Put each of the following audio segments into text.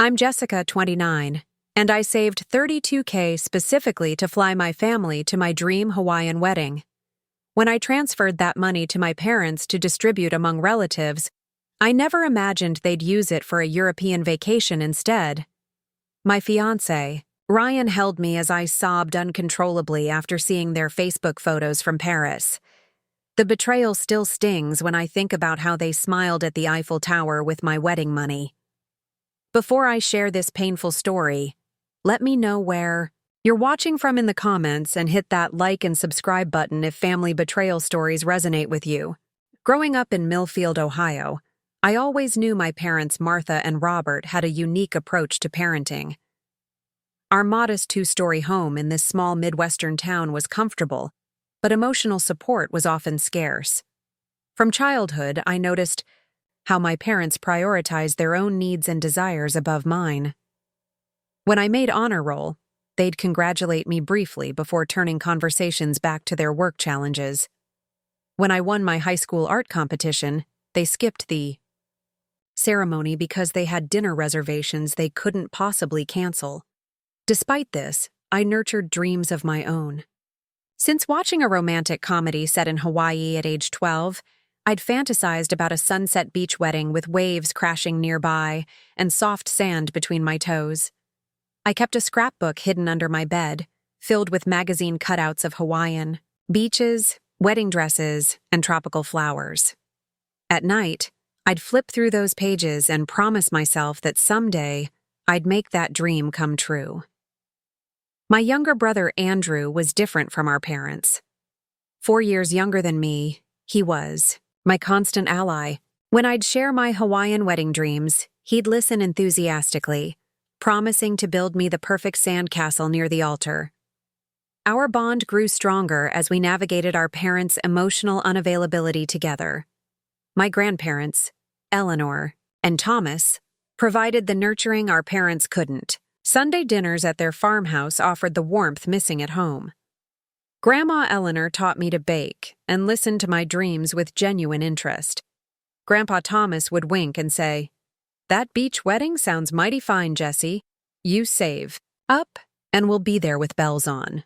I'm Jessica, 29, and I saved $32K specifically to fly my family to my dream Hawaiian wedding. When I transferred that money to my parents to distribute among relatives, I never imagined they'd use it for a European vacation instead. My fiancé, Ryan, held me as I sobbed uncontrollably after seeing their Facebook photos from Paris. The betrayal still stings when I think about how they smiled at the Eiffel Tower with my wedding money. Before I share this painful story, let me know where you're watching from in the comments and hit that like and subscribe button if family betrayal stories resonate with you. Growing up in Millfield, Ohio, I always knew my parents, Martha and Robert, had a unique approach to parenting. Our modest two-story home in this small Midwestern town was comfortable, but emotional support was often scarce. From childhood, I noticed how my parents prioritized their own needs and desires above mine. When I made honor roll, they'd congratulate me briefly before turning conversations back to their work challenges. When I won my high school art competition, they skipped the ceremony because they had dinner reservations they couldn't possibly cancel. Despite this, I nurtured dreams of my own. Since watching a romantic comedy set in Hawaii at age 12, I'd fantasized about a sunset beach wedding with waves crashing nearby and soft sand between my toes. I kept a scrapbook hidden under my bed, filled with magazine cutouts of Hawaiian beaches, wedding dresses, and tropical flowers. At night, I'd flip through those pages and promise myself that someday I'd make that dream come true. My younger brother Andrew was different from our parents. 4 years younger than me, he was my constant ally. When I'd share my Hawaiian wedding dreams, he'd listen enthusiastically, promising to build me the perfect sandcastle near the altar. Our bond grew stronger as we navigated our parents' emotional unavailability together. My grandparents, Eleanor and Thomas, provided the nurturing our parents couldn't. Sunday dinners at their farmhouse offered the warmth missing at home. Grandma Eleanor taught me to bake and listened to my dreams with genuine interest. Grandpa Thomas would wink and say, "That beach wedding sounds mighty fine, Jessie. You save up and we'll be there with bells on."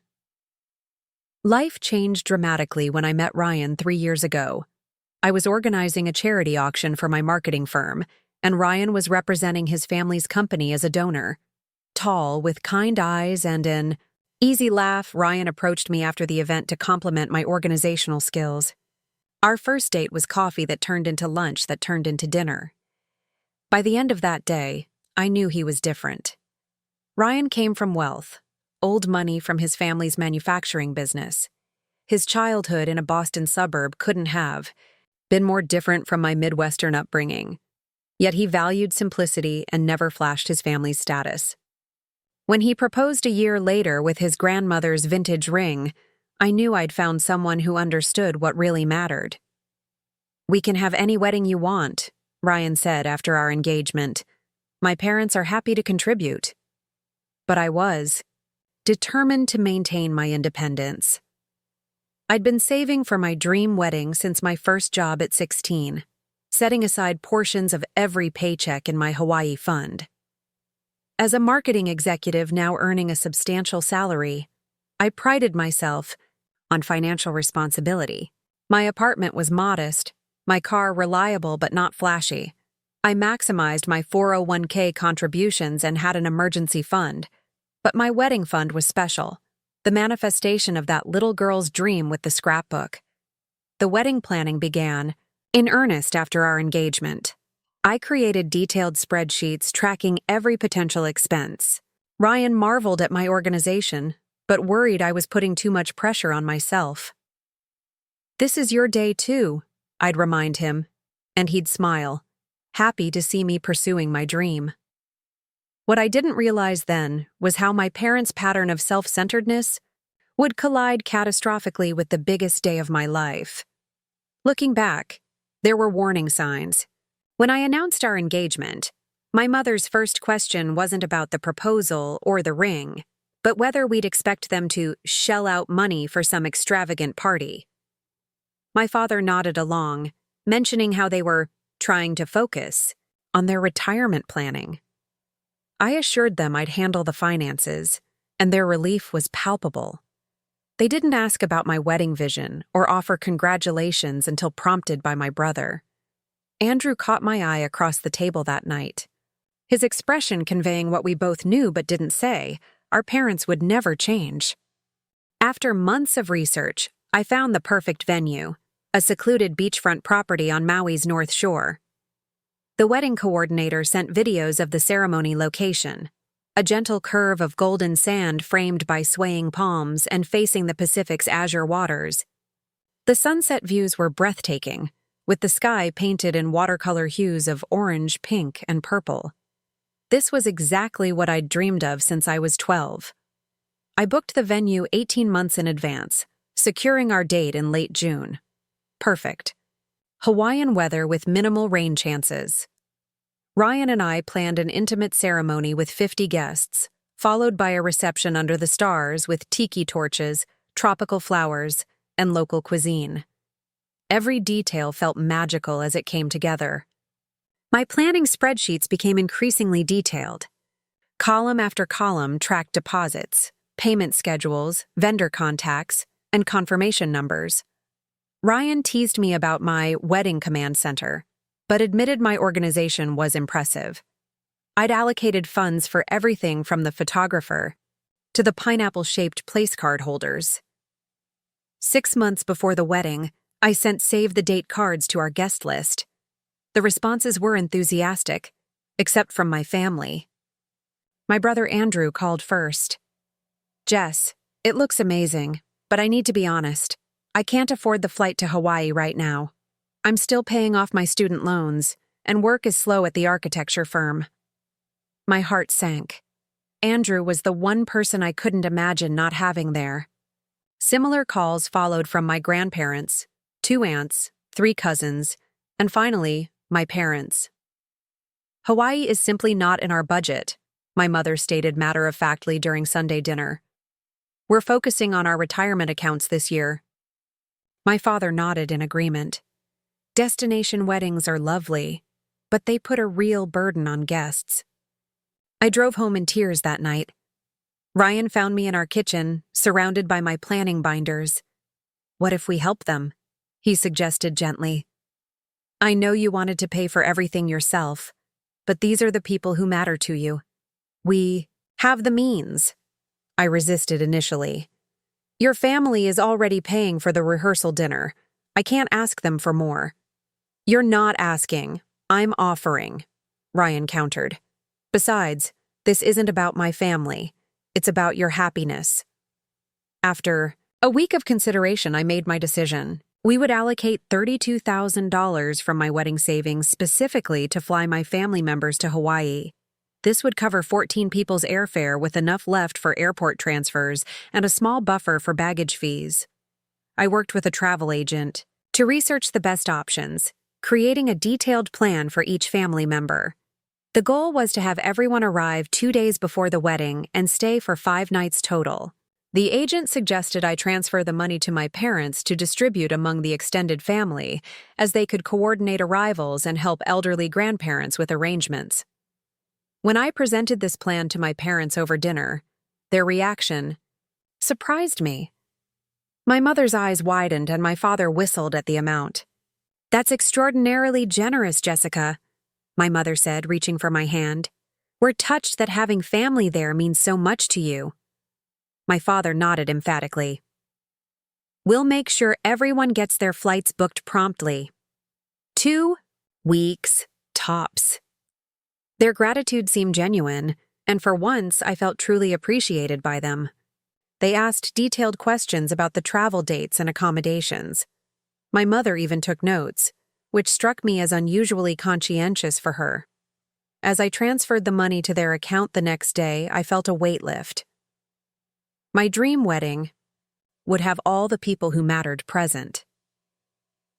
Life changed dramatically when I met Ryan 3 years ago. I was organizing a charity auction for my marketing firm, and Ryan was representing his family's company as a donor. Tall, with kind eyes and an easy laugh, Ryan approached me after the event to compliment my organizational skills. Our first date was coffee that turned into lunch that turned into dinner. By the end of that day, I knew he was different. Ryan came from wealth, old money from his family's manufacturing business. His childhood in a Boston suburb couldn't have been more different from my Midwestern upbringing. Yet he valued simplicity and never flashed his family's status. When he proposed a year later with his grandmother's vintage ring, I knew I'd found someone who understood what really mattered. "We can have any wedding you want," Ryan said after our engagement. "My parents are happy to contribute." But I was determined to maintain my independence. I'd been saving for my dream wedding since my first job at 16, setting aside portions of every paycheck in my Hawaii fund. As a marketing executive now earning a substantial salary, I prided myself on financial responsibility. My apartment was modest, my car reliable but not flashy. I maximized my 401k contributions and had an emergency fund. But my wedding fund was special, the manifestation of that little girl's dream with the scrapbook. The wedding planning began in earnest after our engagement. I created detailed spreadsheets tracking every potential expense. Ryan marveled at my organization, but worried I was putting too much pressure on myself. "This is your day too," I'd remind him, and he'd smile, happy to see me pursuing my dream. What I didn't realize then was how my parents' pattern of self-centeredness would collide catastrophically with the biggest day of my life. Looking back, there were warning signs. When I announced our engagement, my mother's first question wasn't about the proposal or the ring, but whether we'd expect them to shell out money for some extravagant party. My father nodded along, mentioning how they were trying to focus on their retirement planning. I assured them I'd handle the finances, and their relief was palpable. They didn't ask about my wedding vision or offer congratulations until prompted by my brother. Andrew caught my eye across the table that night, his expression conveying what we both knew but didn't say: our parents would never change. After months of research, I found the perfect venue, a secluded beachfront property on Maui's North Shore. The wedding coordinator sent videos of the ceremony location, a gentle curve of golden sand framed by swaying palms and facing the Pacific's azure waters. The sunset views were breathtaking, with the sky painted in watercolor hues of orange, pink, and purple. This was exactly what I'd dreamed of since I was 12. I booked the venue 18 months in advance, securing our date in late June. Perfect. Hawaiian weather with minimal rain chances. Ryan and I planned an intimate ceremony with 50 guests, followed by a reception under the stars with tiki torches, tropical flowers, and local cuisine. Every detail felt magical as it came together. My planning spreadsheets became increasingly detailed. Column after column tracked deposits, payment schedules, vendor contacts, and confirmation numbers. Ryan teased me about my wedding command center, but admitted my organization was impressive. I'd allocated funds for everything from the photographer to the pineapple-shaped place card holders. 6 months before the wedding, I sent save-the-date cards to our guest list. The responses were enthusiastic, except from my family. My brother Andrew called first. "Jess, it looks amazing, but I need to be honest. I can't afford the flight to Hawaii right now. I'm still paying off my student loans, and work is slow at the architecture firm." My heart sank. Andrew was the one person I couldn't imagine not having there. Similar calls followed from my grandparents, 2 aunts, 3 cousins, and finally, my parents. "Hawaii is simply not in our budget," my mother stated matter-of-factly during Sunday dinner. "We're focusing on our retirement accounts this year." My father nodded in agreement. Destination weddings are lovely, but they put a real burden on guests. I drove home in tears that night. Ryan found me in our kitchen, surrounded by my planning binders. "What if we help them?" he suggested gently. "I know you wanted to pay for everything yourself, but these are the people who matter to you. We have the means." I resisted initially. "Your family is already paying for the rehearsal dinner. I can't ask them for more." "You're not asking. I'm offering," Ryan countered. "Besides, this isn't about my family. It's about your happiness." After a week of consideration, I made my decision. We would allocate $32,000 from my wedding savings specifically to fly my family members to Hawaii. This would cover 14 people's airfare with enough left for airport transfers and a small buffer for baggage fees. I worked with a travel agent to research the best options, creating a detailed plan for each family member. The goal was to have everyone arrive 2 days before the wedding and stay for 5 nights total. The agent suggested I transfer the money to my parents to distribute among the extended family, as they could coordinate arrivals and help elderly grandparents with arrangements. When I presented this plan to my parents over dinner, their reaction surprised me. My mother's eyes widened and my father whistled at the amount. "That's extraordinarily generous, Jessica," my mother said, reaching for my hand. "We're touched that having family there means so much to you." My father nodded emphatically. "We'll make sure everyone gets their flights booked promptly. 2 weeks, tops." Their gratitude seemed genuine, and for once I felt truly appreciated by them. They asked detailed questions about the travel dates and accommodations. My mother even took notes, which struck me as unusually conscientious for her. As I transferred the money to their account the next day, I felt a weight lift. My dream wedding would have all the people who mattered present.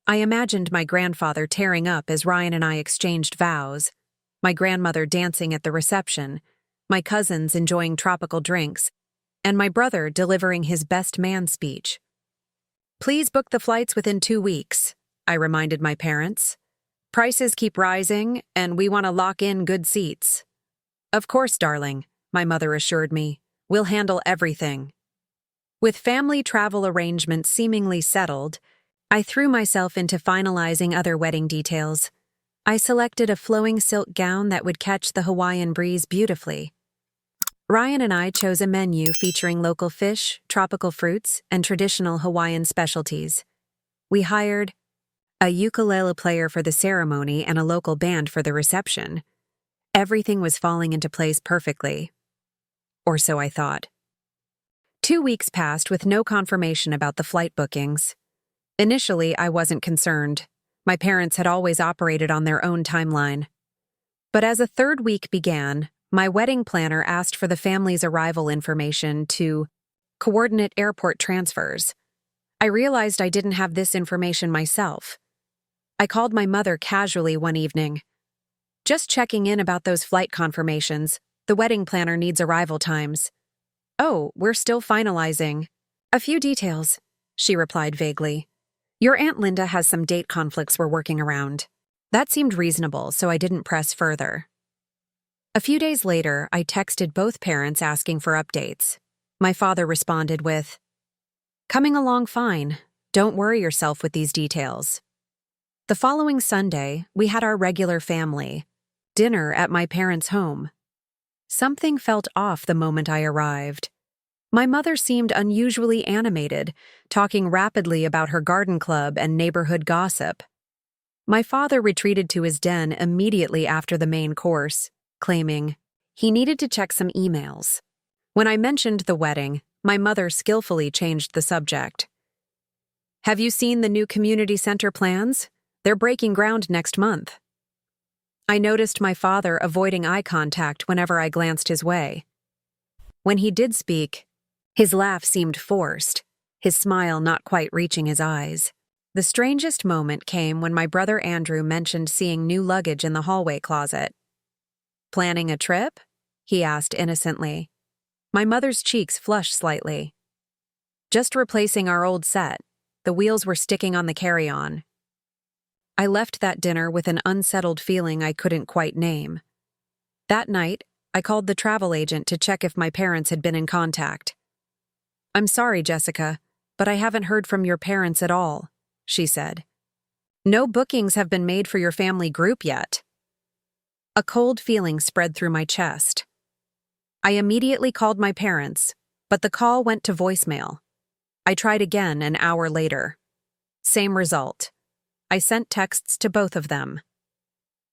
I imagined my grandfather tearing up as Ryan and I exchanged vows, my grandmother dancing at the reception, my cousins enjoying tropical drinks, and my brother delivering his best man speech. "Please book the flights within 2 weeks," I reminded my parents. "Prices keep rising, and we want to lock in good seats." Of course, darling, my mother assured me. We'll handle everything. With family travel arrangements seemingly settled, I threw myself into finalizing other wedding details. I selected a flowing silk gown that would catch the Hawaiian breeze beautifully. Ryan and I chose a menu featuring local fish, tropical fruits, and traditional Hawaiian specialties. We hired a ukulele player for the ceremony and a local band for the reception. Everything was falling into place perfectly. Or so I thought. 2 weeks passed with no confirmation about the flight bookings. Initially, I wasn't concerned. My parents had always operated on their own timeline. But as a third week began, my wedding planner asked for the family's arrival information to coordinate airport transfers. I realized I didn't have this information myself. I called my mother casually one evening. Just checking in about those flight confirmations. The wedding planner needs arrival times. Oh, we're still finalizing. A few details, she replied vaguely. Your Aunt Linda has some date conflicts we're working around. That seemed reasonable, so I didn't press further. A few days later, I texted both parents asking for updates. My father responded with, "Coming along fine. Don't worry yourself with these details." The following Sunday, we had our regular family dinner at my parents' home. Something felt off the moment I arrived. My mother seemed unusually animated, talking rapidly about her garden club and neighborhood gossip. My father retreated to his den immediately after the main course, claiming he needed to check some emails. When I mentioned the wedding, my mother skillfully changed the subject. "Have you seen the new community center plans? They're breaking ground next month." I noticed my father avoiding eye contact whenever I glanced his way. When he did speak, his laugh seemed forced, his smile not quite reaching his eyes. The strangest moment came when my brother Andrew mentioned seeing new luggage in the hallway closet. "Planning a trip?" he asked innocently. My mother's cheeks flushed slightly. "Just replacing our old set. The wheels were sticking on the carry-on." I left that dinner with an unsettled feeling I couldn't quite name. That night, I called the travel agent to check if my parents had been in contact. "I'm sorry, Jessica, but I haven't heard from your parents at all," she said. "No bookings have been made for your family group yet." A cold feeling spread through my chest. I immediately called my parents, but the call went to voicemail. I tried again an hour later. Same result. I sent texts to both of them.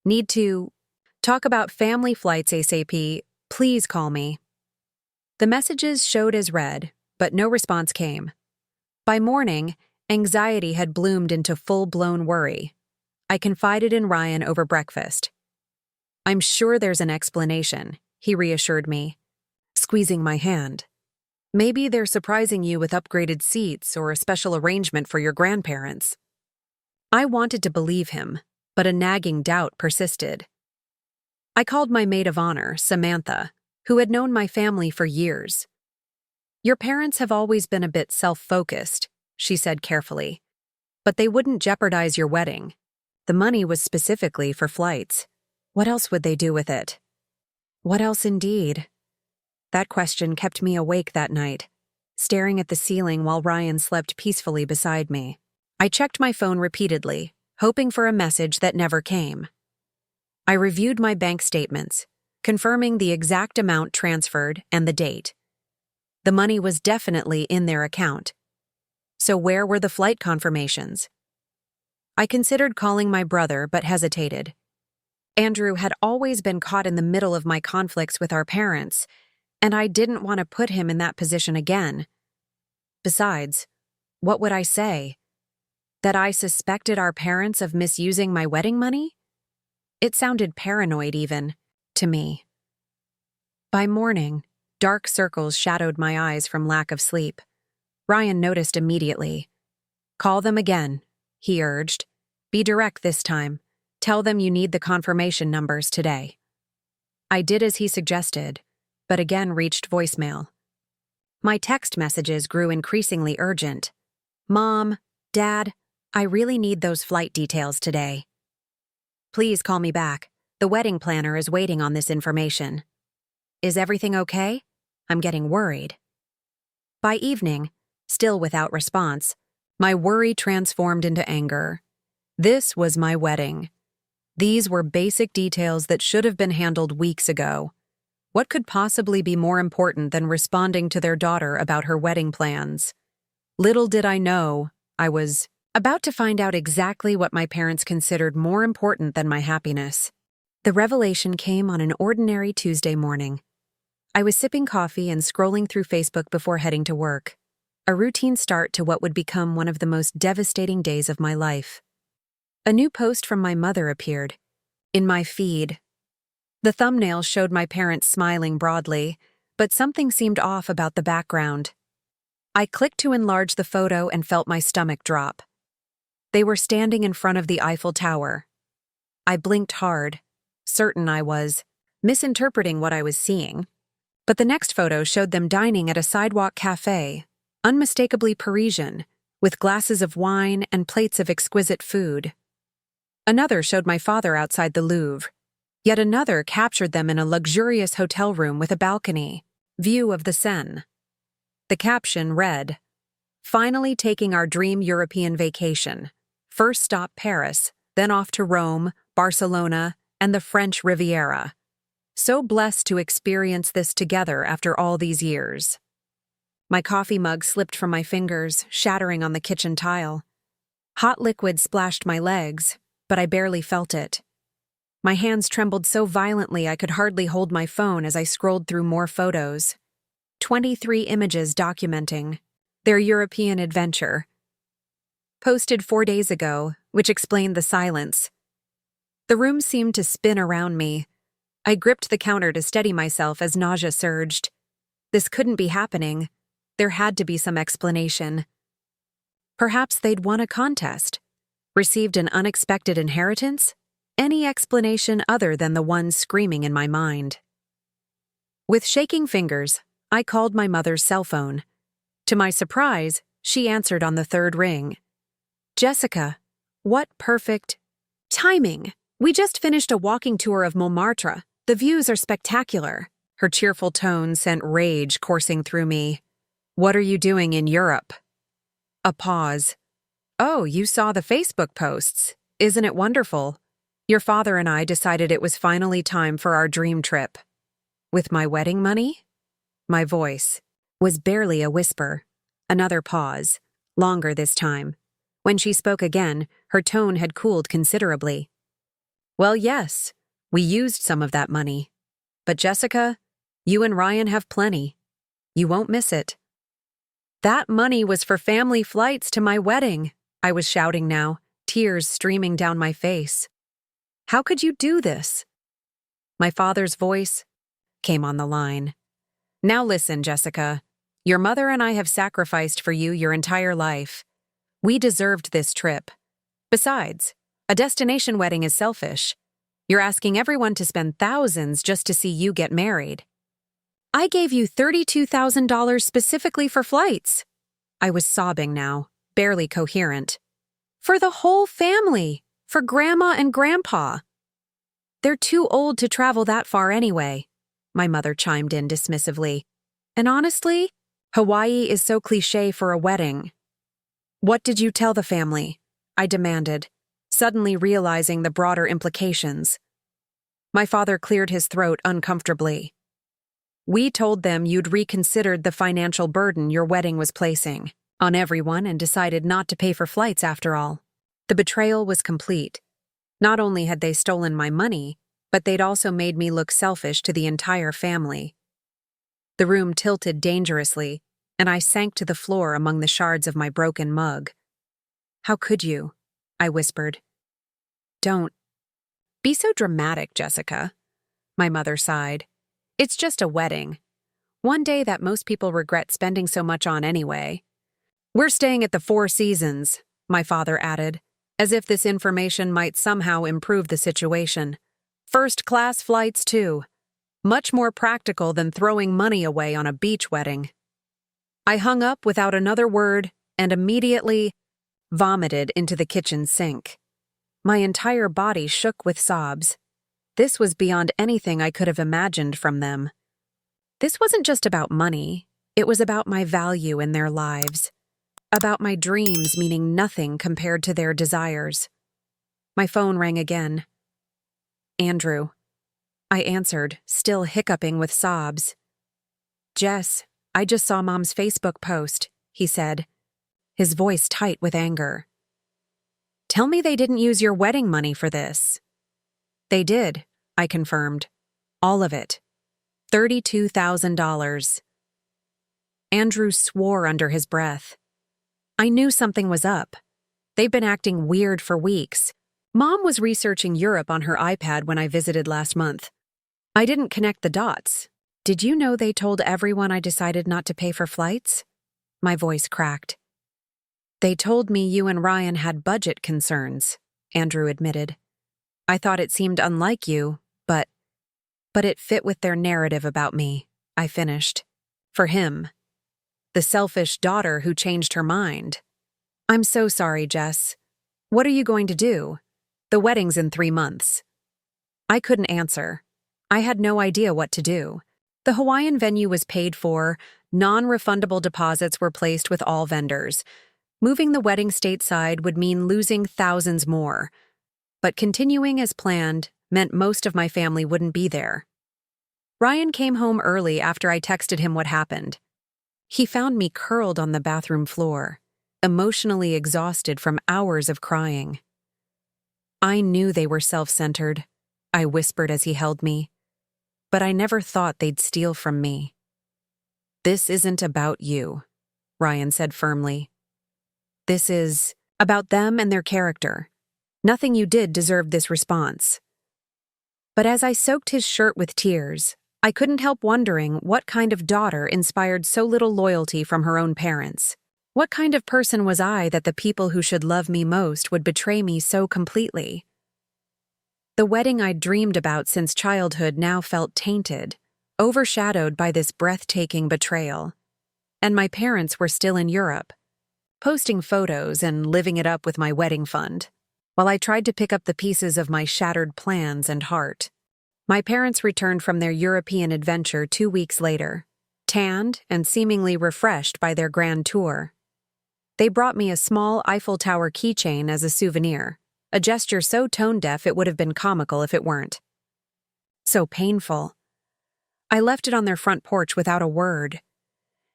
"Need to talk about family flights ASAP. Please call me." The messages showed as read, but no response came. By morning, anxiety had bloomed into full-blown worry. I confided in Ryan over breakfast. "I'm sure there's an explanation," he reassured me, squeezing my hand. "Maybe they're surprising you with upgraded seats or a special arrangement for your grandparents." I wanted to believe him, but a nagging doubt persisted. I called my maid of honor, Samantha, who had known my family for years. "Your parents have always been a bit self-focused," she said carefully, "but they wouldn't jeopardize your wedding. The money was specifically for flights. What else would they do with it?" What else indeed? That question kept me awake that night, staring at the ceiling while Ryan slept peacefully beside me. I checked my phone repeatedly, hoping for a message that never came. I reviewed my bank statements, confirming the exact amount transferred and the date. The money was definitely in their account. So where were the flight confirmations? I considered calling my brother but hesitated. Andrew had always been caught in the middle of my conflicts with our parents, and I didn't want to put him in that position again. Besides, what would I say? That I suspected our parents of misusing my wedding money? It sounded paranoid even, to me. By morning, dark circles shadowed my eyes from lack of sleep. Ryan noticed immediately. "Call them again," he urged. "Be direct this time. Tell them you need the confirmation numbers today." I did as he suggested, but again reached voicemail. My text messages grew increasingly urgent. "Mom, Dad, I really need those flight details today. Please call me back. The wedding planner is waiting on this information." Is everything okay? I'm getting worried. By evening, still without response, my worry transformed into anger. This was my wedding. These were basic details that should have been handled weeks ago. What could possibly be more important than responding to their daughter about her wedding plans? Little did I know, I was about to find out exactly what my parents considered more important than my happiness. The revelation came on an ordinary Tuesday morning. I was sipping coffee and scrolling through Facebook before heading to work. A routine start to what would become one of the most devastating days of my life. A new post from my mother appeared in my feed. The thumbnail showed my parents smiling broadly, but something seemed off about the background. I clicked to enlarge the photo and felt my stomach drop. They were standing in front of the Eiffel Tower. I blinked hard, certain I was misinterpreting what I was seeing. But the next photo showed them dining at a sidewalk cafe, unmistakably Parisian, with glasses of wine and plates of exquisite food. Another showed my father outside the Louvre. Yet another captured them in a luxurious hotel room with a balcony, view of the Seine. The caption read, "Finally taking our dream European vacation. First stop Paris, then off to Rome, Barcelona, and the French Riviera. So blessed to experience this together after all these years." My coffee mug slipped from my fingers, shattering on the kitchen tile. Hot liquid splashed my legs, but I barely felt it. My hands trembled so violently I could hardly hold my phone as I scrolled through more photos. 23 images documenting their European adventure. Posted 4 days ago, which explained the silence. The room seemed to spin around me. I gripped the counter to steady myself as nausea surged. This couldn't be happening. There had to be some explanation. Perhaps they'd won a contest, received an unexpected inheritance? Any explanation other than the one screaming in my mind. With shaking fingers, I called my mother's cell phone. To my surprise, she answered on the third ring. "Jessica, what perfect timing! We just finished a walking tour of Montmartre. The views are spectacular." Her cheerful tone sent rage coursing through me. "What are you doing in Europe?" A pause. "Oh, you saw the Facebook posts. Isn't it wonderful? Your father and I decided it was finally time for our dream trip." "With my wedding money?" My voice was barely a whisper. Another pause, longer this time. When she spoke again, her tone had cooled considerably. "Well, yes, we used some of that money. But Jessica, you and Ryan have plenty. You won't miss it." "That money was for family flights to my wedding," I was shouting now, tears streaming down my face. "How could you do this?" My father's voice came on the line. "Now listen, Jessica. Your mother and I have sacrificed for you your entire life. We deserved this trip. Besides, a destination wedding is selfish. You're asking everyone to spend thousands just to see you get married. I gave you $32,000 specifically for flights." I was sobbing now, barely coherent. "For the whole family. For Grandma and Grandpa." "They're too old to travel that far anyway," my mother chimed in dismissively. "And honestly, Hawaii is so cliché for a wedding." "What did you tell the family?" I demanded, suddenly realizing the broader implications. My father cleared his throat uncomfortably. "We told them you'd reconsidered the financial burden your wedding was placing on everyone and decided not to pay for flights after all." The betrayal was complete. Not only had they stolen my money, but they'd also made me look selfish to the entire family. The room tilted dangerously, and I sank to the floor among the shards of my broken mug. "How could you?" I whispered. "Don't be so dramatic, Jessica," my mother sighed. "It's just a wedding. One day that most people regret spending so much on anyway." "We're staying at the Four Seasons," my father added, as if this information might somehow improve the situation. "First-class flights, too. Much more practical than throwing money away on a beach wedding." I hung up without another word and immediately vomited into the kitchen sink. My entire body shook with sobs. This was beyond anything I could have imagined from them. This wasn't just about money. It was about my value in their lives, about my dreams meaning nothing compared to their desires. My phone rang again. Andrew. I answered, still hiccuping with sobs. Jess, I just saw Mom's Facebook post, he said, his voice tight with anger. Tell me they didn't use your wedding money for this. They did, I confirmed. All of it. $32,000. Andrew swore under his breath. I knew something was up. They've been acting weird for weeks. Mom was researching Europe on her iPad when I visited last month. I didn't connect the dots. Did you know they told everyone I decided not to pay for flights? My voice cracked. They told me you and Ryan had budget concerns, Andrew admitted. I thought it seemed unlike you, but it fit with their narrative about me, I finished. For him. The selfish daughter who changed her mind. I'm so sorry, Jess. What are you going to do? The wedding's in 3 months. I couldn't answer. I had no idea what to do. The Hawaiian venue was paid for, non-refundable deposits were placed with all vendors. Moving the wedding stateside would mean losing thousands more. But continuing as planned meant most of my family wouldn't be there. Ryan came home early after I texted him what happened. He found me curled on the bathroom floor, emotionally exhausted from hours of crying. I knew they were self-centered, I whispered as he held me. But I never thought they'd steal from me. This isn't about you, Ryan said firmly. This is about them and their character. Nothing you did deserved this response. But as I soaked his shirt with tears, I couldn't help wondering what kind of daughter inspired so little loyalty from her own parents. What kind of person was I that the people who should love me most would betray me so completely? The wedding I'd dreamed about since childhood now felt tainted, overshadowed by this breathtaking betrayal. And my parents were still in Europe, posting photos and living it up with my wedding fund, while I tried to pick up the pieces of my shattered plans and heart. My parents returned from their European adventure 2 weeks later, tanned and seemingly refreshed by their grand tour. They brought me a small Eiffel Tower keychain as a souvenir, a gesture so tone-deaf it would have been comical if it weren't. So painful. I left it on their front porch without a word.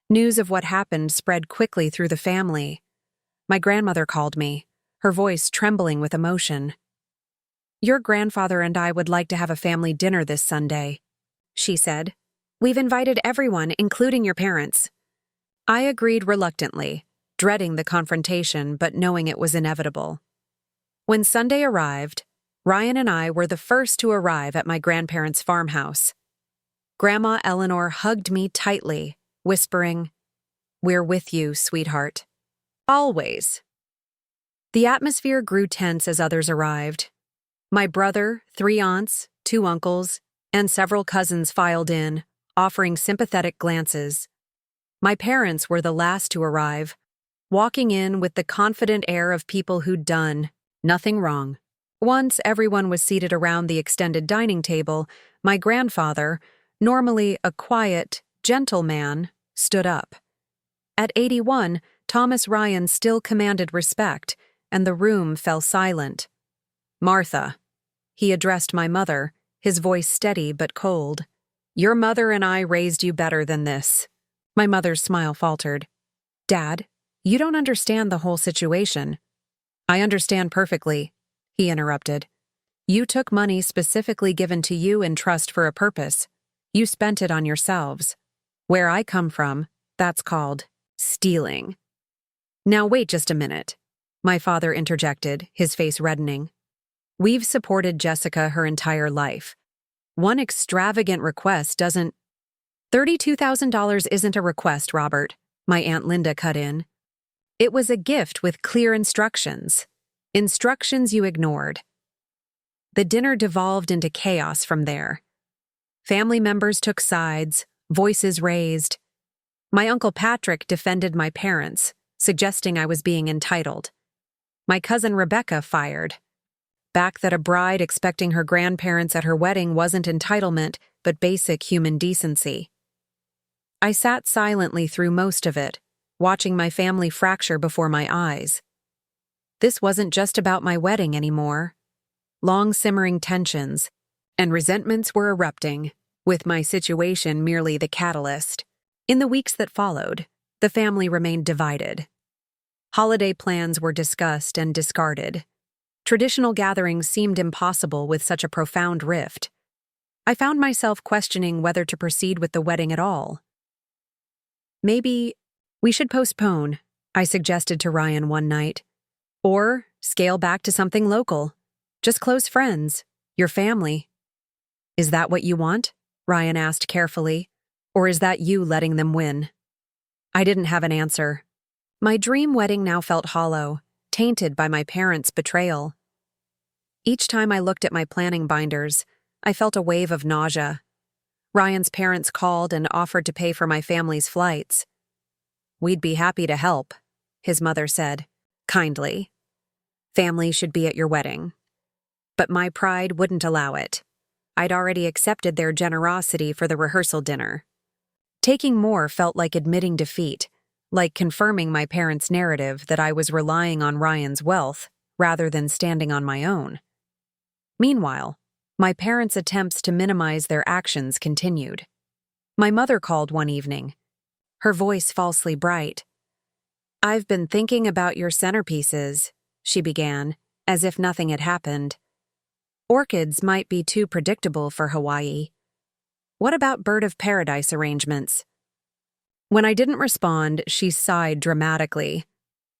News of what happened spread quickly through the family. My grandmother called me, her voice trembling with emotion. Your grandfather and I would like to have a family dinner this Sunday, she said. We've invited everyone, including your parents. I agreed reluctantly, dreading the confrontation but knowing it was inevitable. When Sunday arrived, Ryan and I were the first to arrive at my grandparents' farmhouse. Grandma Eleanor hugged me tightly, whispering, "We're with you, sweetheart. Always." The atmosphere grew tense as others arrived. My brother, 3 aunts, 2 uncles, and several cousins filed in, offering sympathetic glances. My parents were the last to arrive, walking in with the confident air of people who'd done nothing wrong. Once everyone was seated around the extended dining table, my grandfather, normally a quiet, gentle man, stood up. At 81, Thomas Ryan still commanded respect, and the room fell silent. Martha. He addressed my mother, his voice steady but cold. Your mother and I raised you better than this. My mother's smile faltered. Dad, you don't understand the whole situation. I understand perfectly, he interrupted. You took money specifically given to you in trust for a purpose. You spent it on yourselves. Where I come from, that's called stealing. Now wait just a minute, my father interjected, his face reddening. We've supported Jessica her entire life. One extravagant request doesn't— $32,000 isn't a request, Robert, my Aunt Linda cut in. It was a gift with clear instructions. Instructions you ignored. The dinner devolved into chaos from there. Family members took sides, voices raised. My Uncle Patrick defended my parents, suggesting I was being entitled. My cousin Rebecca fired back that a bride expecting her grandparents at her wedding wasn't entitlement, but basic human decency. I sat silently through most of it, watching my family fracture before my eyes. This wasn't just about my wedding anymore. Long simmering tensions and resentments were erupting, with my situation merely the catalyst. In the weeks that followed, the family remained divided. Holiday plans were discussed and discarded. Traditional gatherings seemed impossible with such a profound rift. I found myself questioning whether to proceed with the wedding at all. Maybe we should postpone, I suggested to Ryan one night. Or scale back to something local. Just close friends, your family. Is that what you want? Ryan asked carefully. Or is that you letting them win? I didn't have an answer. My dream wedding now felt hollow, tainted by my parents' betrayal. Each time I looked at my planning binders, I felt a wave of nausea. Ryan's parents called and offered to pay for my family's flights. We'd be happy to help, his mother said, kindly. Family should be at your wedding. But my pride wouldn't allow it. I'd already accepted their generosity for the rehearsal dinner. Taking more felt like admitting defeat, like confirming my parents' narrative that I was relying on Ryan's wealth rather than standing on my own. Meanwhile, my parents' attempts to minimize their actions continued. My mother called one evening, her voice falsely bright. "I've been thinking about your centerpieces," she began, as if nothing had happened. "Orchids might be too predictable for Hawaii. What about bird of paradise arrangements?" When I didn't respond, she sighed dramatically.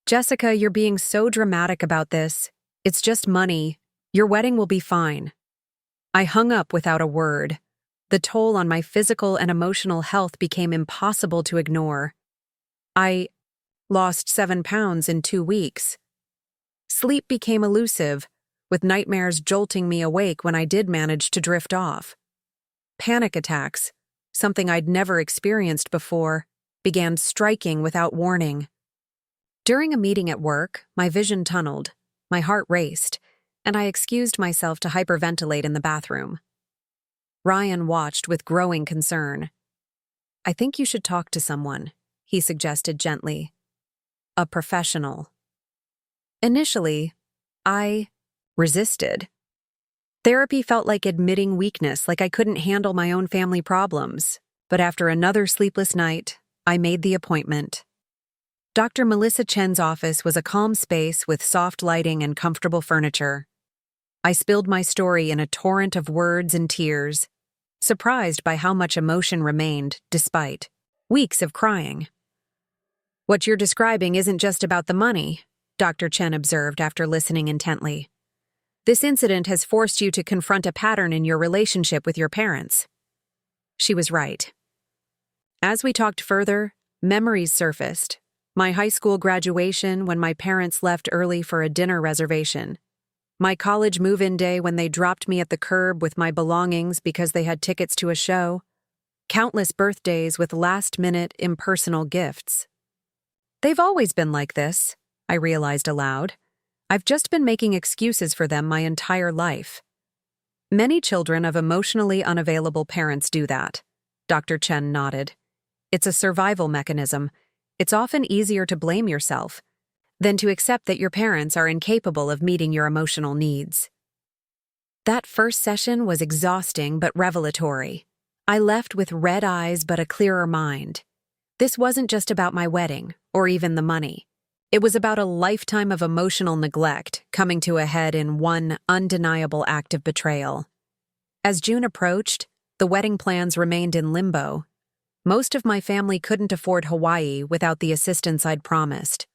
"Jessica, you're being so dramatic about this. It's just money. Your wedding will be fine." I hung up without a word. The toll on my physical and emotional health became impossible to ignore. I lost 7 pounds in 2 weeks. Sleep became elusive, with nightmares jolting me awake when I did manage to drift off. Panic attacks, something I'd never experienced before, began striking without warning. During a meeting at work, my vision tunneled, my heart raced, and I excused myself to hyperventilate in the bathroom. Ryan watched with growing concern. "I think you should talk to someone," he suggested gently. "A professional." Initially, I resisted. Therapy felt like admitting weakness, like I couldn't handle my own family problems. But after another sleepless night, I made the appointment. Dr. Melissa Chen's office was a calm space with soft lighting and comfortable furniture. I spilled my story in a torrent of words and tears, surprised by how much emotion remained, despite weeks of crying. "What you're describing isn't just about the money," Dr. Chen observed after listening intently. "This incident has forced you to confront a pattern in your relationship with your parents." She was right. As we talked further, memories surfaced. My high school graduation when my parents left early for a dinner reservation. My college move-in day when they dropped me at the curb with my belongings because they had tickets to a show. Countless birthdays with last-minute, impersonal gifts. "They've always been like this," I realized aloud. "I've just been making excuses for them my entire life." "Many children of emotionally unavailable parents do that," Dr. Chen nodded. "It's a survival mechanism. It's often easier to blame yourself than to accept that your parents are incapable of meeting your emotional needs." That first session was exhausting but revelatory. I left with red eyes but a clearer mind. This wasn't just about my wedding, or even the money. It was about a lifetime of emotional neglect coming to a head in one undeniable act of betrayal. As June approached, the wedding plans remained in limbo. Most of my family couldn't afford Hawaii without the assistance I'd promised.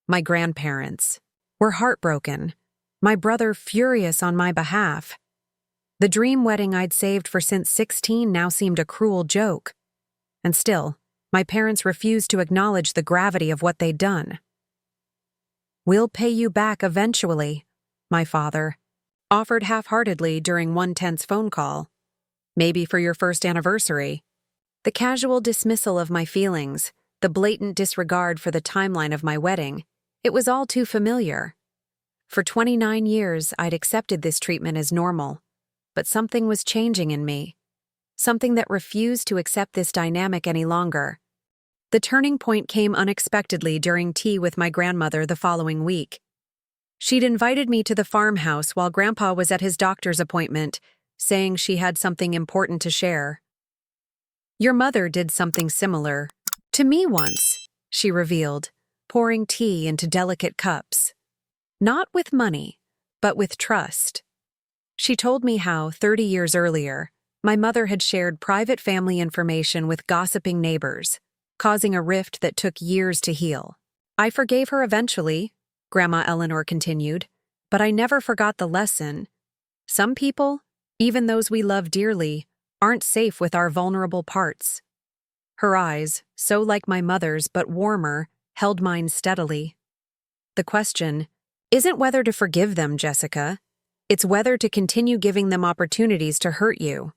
My grandparents were heartbroken, my brother furious on my behalf. The dream wedding I'd saved for since 16 now seemed a cruel joke. And still, my parents refused to acknowledge the gravity of what they'd done. "We'll pay you back eventually," my father offered half-heartedly during one tense phone call. "Maybe for your first anniversary." The casual dismissal of my feelings, the blatant disregard for the timeline of my wedding, it was all too familiar. For 29 years, I'd accepted this treatment as normal, but something was changing in me. something that refused to accept this dynamic any longer. The turning point came unexpectedly during tea with my grandmother the following week. She'd invited me to the farmhouse while Grandpa was at his doctor's appointment, saying she had something important to share. "Your mother did something similar to me once," she revealed, pouring tea into delicate cups. "Not with money, but with trust." She told me how, 30 years earlier, my mother had shared private family information with gossiping neighbors, causing a rift that took years to heal. "I forgave her eventually," Grandma Eleanor continued, "but I never forgot the lesson. Some people, even those we love dearly, aren't safe with our vulnerable parts." Her eyes, so like my mother's but warmer, held mine steadily. "The question isn't whether to forgive them, Jessica. It's whether to continue giving them opportunities to hurt you."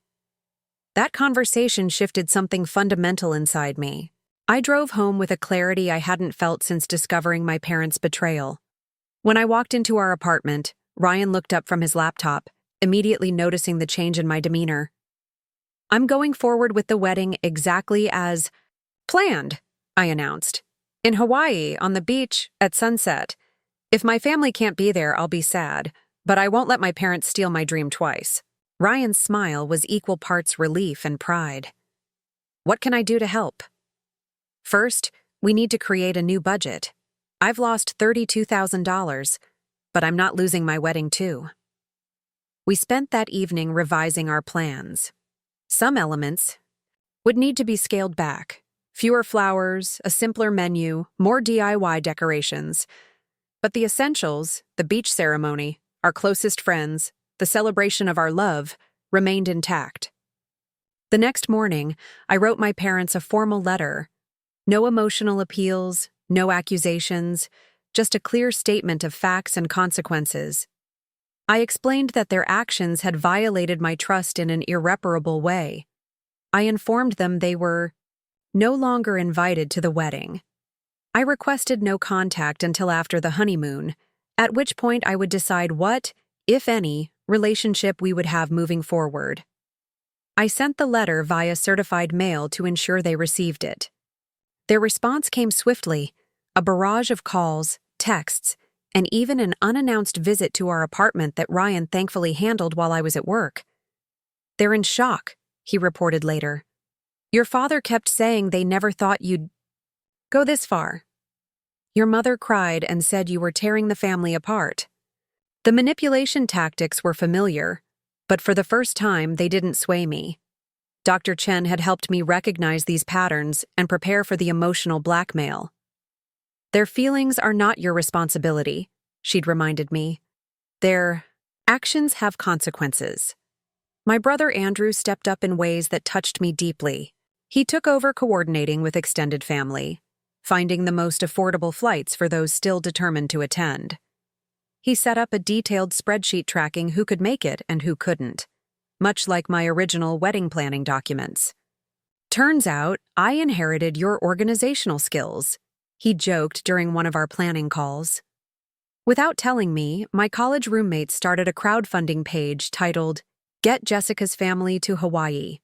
That conversation shifted something fundamental inside me. I drove home with a clarity I hadn't felt since discovering my parents' betrayal. When I walked into our apartment, Ryan looked up from his laptop, immediately noticing the change in my demeanor. "I'm going forward with the wedding exactly as planned," I announced. "In Hawaii, on the beach, at sunset. If my family can't be there, I'll be sad, but I won't let my parents steal my dream twice." Ryan's smile was equal parts relief and pride. "What can I do to help?" "First, we need to create a new budget. I've lost $32,000, but I'm not losing my wedding too." We spent that evening revising our plans. Some elements would need to be scaled back. Fewer flowers, a simpler menu, more DIY decorations. But the essentials, the beach ceremony, our closest friends, the celebration of our love, remained intact. The next morning, I wrote my parents a formal letter. No emotional appeals, no accusations, just a clear statement of facts and consequences. I explained that their actions had violated my trust in an irreparable way. I informed them they were no longer invited to the wedding. I requested no contact until after the honeymoon, at which point I would decide what, if any, relationship we would have moving forward. I sent the letter via certified mail to ensure they received it. Their response came swiftly, a barrage of calls, texts, and even an unannounced visit to our apartment that Ryan thankfully handled while I was at work. "They're in shock," he reported later. "Your father kept saying they never thought you'd go this far. Your mother cried and said you were tearing the family apart." The manipulation tactics were familiar, but for the first time they didn't sway me. Dr. Chen had helped me recognize these patterns and prepare for the emotional blackmail. "Their feelings are not your responsibility," she'd reminded me. "Their actions have consequences." My brother Andrew stepped up in ways that touched me deeply. He took over coordinating with extended family, finding the most affordable flights for those still determined to attend. He set up a detailed spreadsheet tracking who could make it and who couldn't, much like my original wedding planning documents. "Turns out, I inherited your organizational skills," he joked during one of our planning calls. Without telling me, my college roommates started a crowdfunding page titled, "Get Jessica's Family to Hawaii."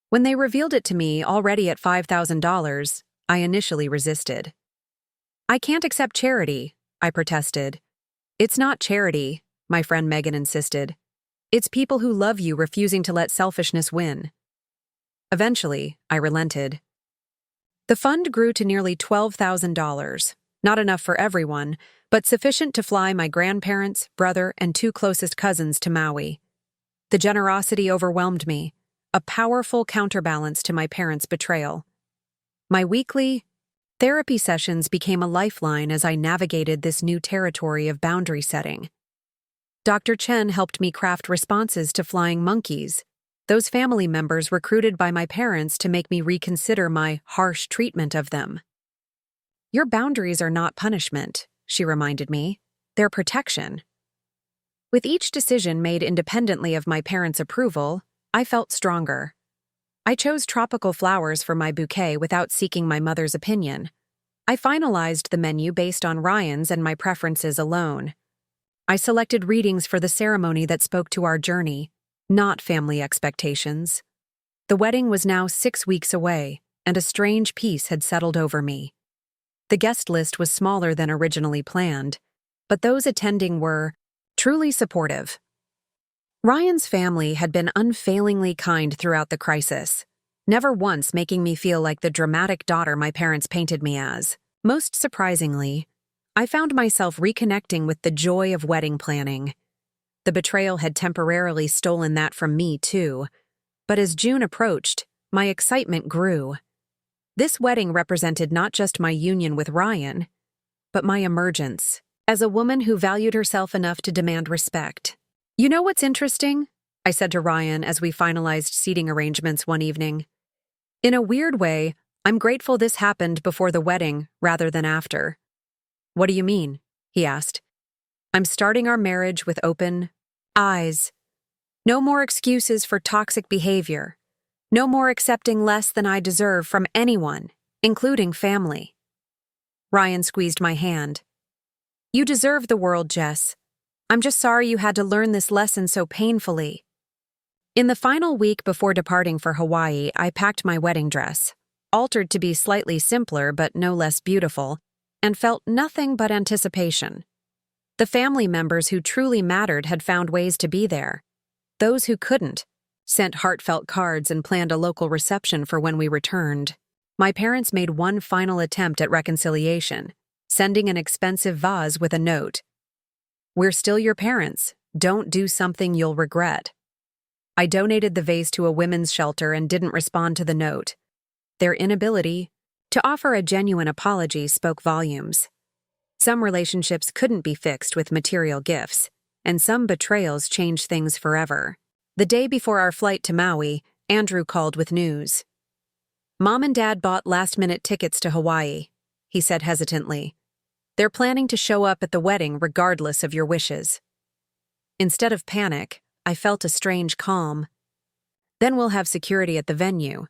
When they revealed it to me already at $5,000, I initially resisted. "I can't accept charity," I protested. "It's not charity," my friend Megan insisted. "It's people who love you refusing to let selfishness win." Eventually, I relented. The fund grew to nearly $12,000, not enough for everyone, but sufficient to fly my grandparents, brother, and 2 closest cousins to Maui. The generosity overwhelmed me, a powerful counterbalance to my parents' betrayal. My weekly therapy sessions became a lifeline as I navigated this new territory of boundary setting. Dr. Chen helped me craft responses to flying monkeys, those family members recruited by my parents to make me reconsider my harsh treatment of them. "Your boundaries are not punishment," she reminded me. "They're protection." With each decision made independently of my parents' approval, I felt stronger. I chose tropical flowers for my bouquet without seeking my mother's opinion. I finalized the menu based on Ryan's and my preferences alone. I selected readings for the ceremony that spoke to our journey, not family expectations. The wedding was now 6 weeks away, and a strange peace had settled over me. The guest list was smaller than originally planned, but those attending were truly supportive. Ryan's family had been unfailingly kind throughout the crisis, never once making me feel like the dramatic daughter my parents painted me as. Most surprisingly, I found myself reconnecting with the joy of wedding planning. The betrayal had temporarily stolen that from me, too, but as June approached, my excitement grew. This wedding represented not just my union with Ryan, but my emergence as a woman who valued herself enough to demand respect. "You know what's interesting?" I said to Ryan as we finalized seating arrangements one evening. "In a weird way, I'm grateful this happened before the wedding rather than after." "What do you mean?" he asked. "I'm starting our marriage with open eyes. No more excuses for toxic behavior. No more accepting less than I deserve from anyone, including family." Ryan squeezed my hand. "You deserve the world, Jess. I'm just sorry you had to learn this lesson so painfully." In the final week before departing for Hawaii, I packed my wedding dress, altered to be slightly simpler but no less beautiful, and felt nothing but anticipation. The family members who truly mattered had found ways to be there. Those who couldn't sent heartfelt cards and planned a local reception for when we returned. My parents made one final attempt at reconciliation, sending an expensive vase with a note. "We're still your parents. Don't do something you'll regret." I donated the vase to a women's shelter and didn't respond to the note. Their inability to offer a genuine apology spoke volumes. Some relationships couldn't be fixed with material gifts, and some betrayals changed things forever. The day before our flight to Maui, Andrew called with news. "Mom and Dad bought last-minute tickets to Hawaii," he said hesitantly. "They're planning to show up at the wedding regardless of your wishes." Instead of panic, I felt a strange calm. "Then we'll have security at the venue.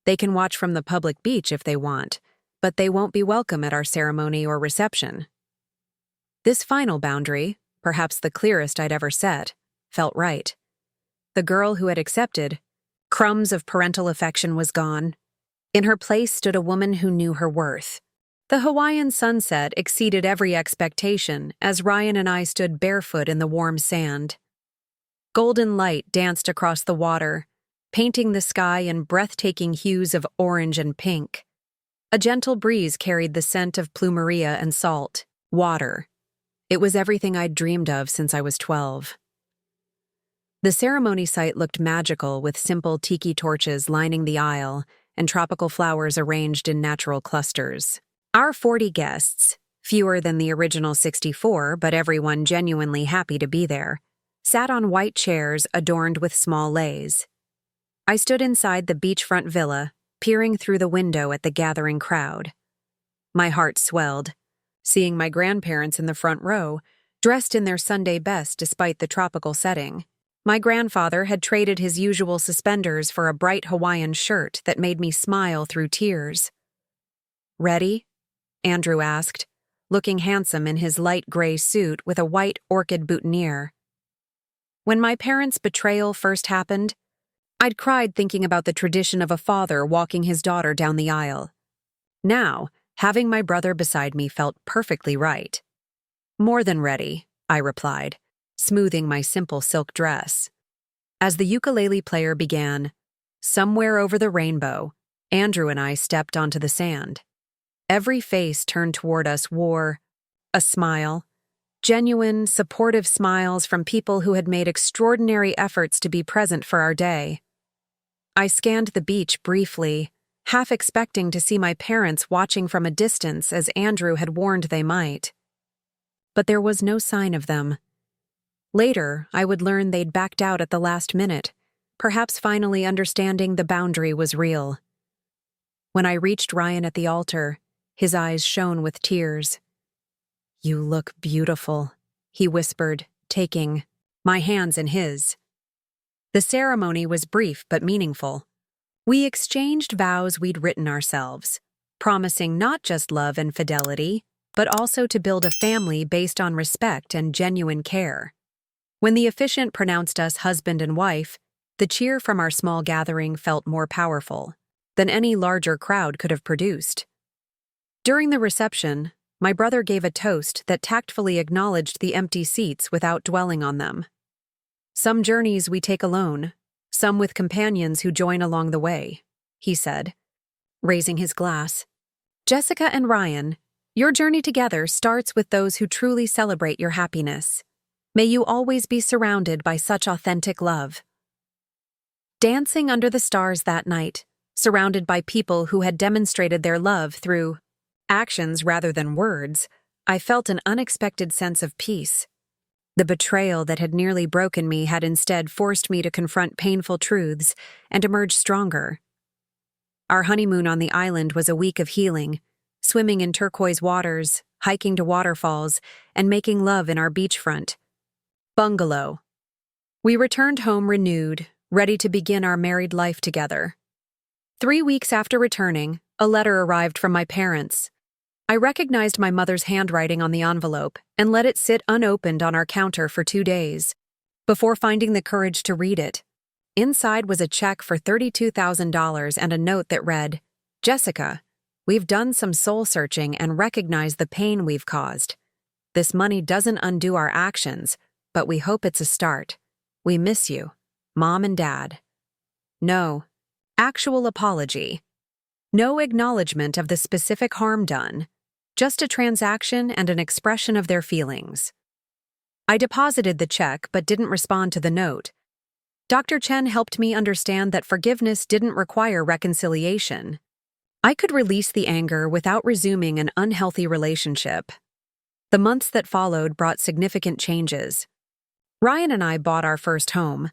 They can watch from the public beach if they want, but they won't be welcome at our ceremony or reception." This final boundary, perhaps the clearest I'd ever set, felt right. The girl who had accepted crumbs of parental affection was gone. In her place stood a woman who knew her worth. The Hawaiian sunset exceeded every expectation as Ryan and I stood barefoot in the warm sand. Golden light danced across the water, painting the sky in breathtaking hues of orange and pink. A gentle breeze carried the scent of plumeria and salt water. It was everything I'd dreamed of since I was 12. The ceremony site looked magical with simple tiki torches lining the aisle and tropical flowers arranged in natural clusters. Our 40 guests, fewer than the original 64, but everyone genuinely happy to be there, sat on white chairs adorned with small leis. I stood inside the beachfront villa, peering through the window at the gathering crowd. My heart swelled, seeing my grandparents in the front row, dressed in their Sunday best despite the tropical setting. My grandfather had traded his usual suspenders for a bright Hawaiian shirt that made me smile through tears. "Ready?" Andrew asked, looking handsome in his light gray suit with a white orchid boutonniere. When my parents' betrayal first happened, I'd cried thinking about the tradition of a father walking his daughter down the aisle. Now, having my brother beside me felt perfectly right. "More than ready," I replied, smoothing my simple silk dress. As the ukulele player began, "Somewhere Over the Rainbow," Andrew and I stepped onto the sand. Every face turned toward us wore a smile, genuine, supportive smiles from people who had made extraordinary efforts to be present for our day. I scanned the beach briefly, half expecting to see my parents watching from a distance as Andrew had warned they might. But there was no sign of them. Later, I would learn they'd backed out at the last minute, perhaps finally understanding the boundary was real. When I reached Ryan at the altar, his eyes shone with tears. "You look beautiful," he whispered, taking my hands in his. The ceremony was brief but meaningful. We exchanged vows we'd written ourselves, promising not just love and fidelity, but also to build a family based on respect and genuine care. When the officiant pronounced us husband and wife, The cheer from our small gathering felt more powerful than any larger crowd could have produced. During the reception, my brother gave a toast that tactfully acknowledged the empty seats without dwelling on them. Some journeys we take alone, some with companions who join along the way, he said, raising his glass. Jessica and Ryan, your journey together starts with those who truly celebrate your happiness. May you always be surrounded by such authentic love. Dancing under the stars that night, surrounded by people who had demonstrated their love through actions rather than words, I felt an unexpected sense of peace. The betrayal that had nearly broken me had instead forced me to confront painful truths and emerge stronger. Our honeymoon on the island was a week of healing, swimming in turquoise waters, hiking to waterfalls, and making love in our beachfront bungalow. We returned home renewed, ready to begin our married life together. 3 weeks after returning, a letter arrived from my parents. I recognized my mother's handwriting on the envelope and let it sit unopened on our counter for 2 days, before finding the courage to read it. Inside was a check for $32,000 and a note that read, "Jessica, we've done some soul searching and recognized the pain we've caused. This money doesn't undo our actions, but we hope it's a start. We miss you, Mom and Dad." No actual apology. No acknowledgement of the specific harm done. Just a transaction and an expression of their feelings. I deposited the check but didn't respond to the note. Dr. Chen helped me understand that forgiveness didn't require reconciliation. I could release the anger without resuming an unhealthy relationship. The months that followed brought significant changes. Ryan and I bought our first home,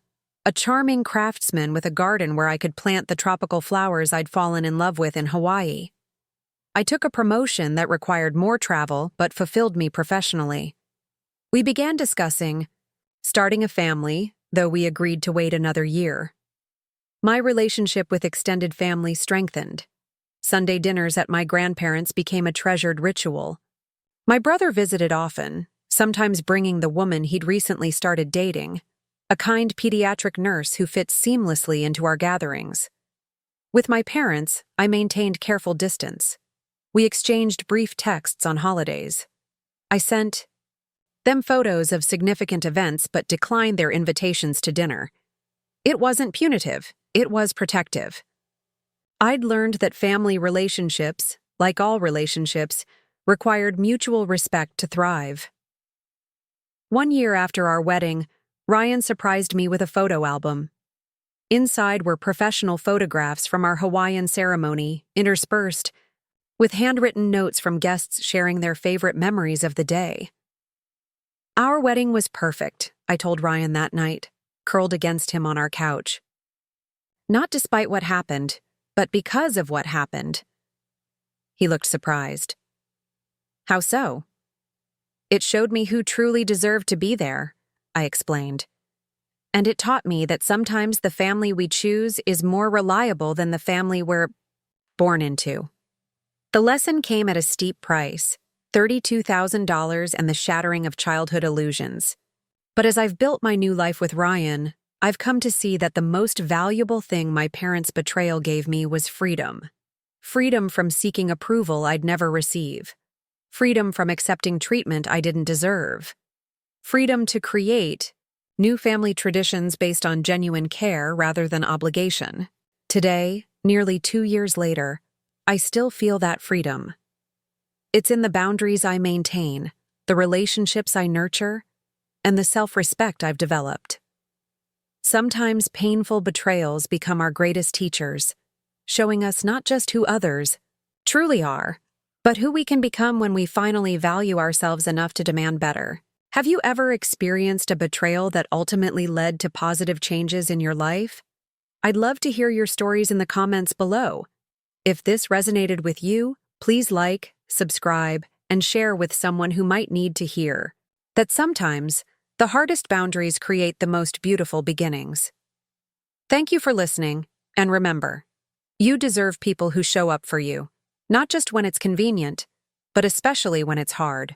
a charming craftsman with a garden where I could plant the tropical flowers I'd fallen in love with in Hawaii. I took a promotion that required more travel but fulfilled me professionally. We began discussing starting a family, though we agreed to wait another year. My relationship with extended family strengthened. Sunday dinners at my grandparents' became a treasured ritual. My brother visited often, sometimes bringing the woman he'd recently started dating, a kind pediatric nurse who fits seamlessly into our gatherings. With my parents, I maintained careful distance. We exchanged brief texts on holidays. I sent them photos of significant events but declined their invitations to dinner. It wasn't punitive, it was protective. I'd learned that family relationships, like all relationships, required mutual respect to thrive. 1 year after our wedding, Ryan surprised me with a photo album. Inside were professional photographs from our Hawaiian ceremony, interspersed with handwritten notes from guests sharing their favorite memories of the day. Our wedding was perfect, I told Ryan that night, curled against him on our couch. Not despite what happened, but because of what happened. He looked surprised. How so? It showed me who truly deserved to be there, I explained. And it taught me that sometimes the family we choose is more reliable than the family we're born into. The lesson came at a steep price, $32,000 and the shattering of childhood illusions. But as I've built my new life with Ryan, I've come to see that the most valuable thing my parents' betrayal gave me was freedom. Freedom from seeking approval I'd never receive. Freedom from accepting treatment I didn't deserve. Freedom to create new family traditions based on genuine care rather than obligation. Today, nearly 2 years later, I still feel that freedom. It's in the boundaries I maintain, the relationships I nurture, and the self-respect I've developed. Sometimes painful betrayals become our greatest teachers, showing us not just who others truly are, but who we can become when we finally value ourselves enough to demand better. Have you ever experienced a betrayal that ultimately led to positive changes in your life? I'd love to hear your stories in the comments below. If this resonated with you, please like, subscribe, and share with someone who might need to hear that sometimes the hardest boundaries create the most beautiful beginnings. Thank you for listening, and remember, you deserve people who show up for you, not just when it's convenient, but especially when it's hard.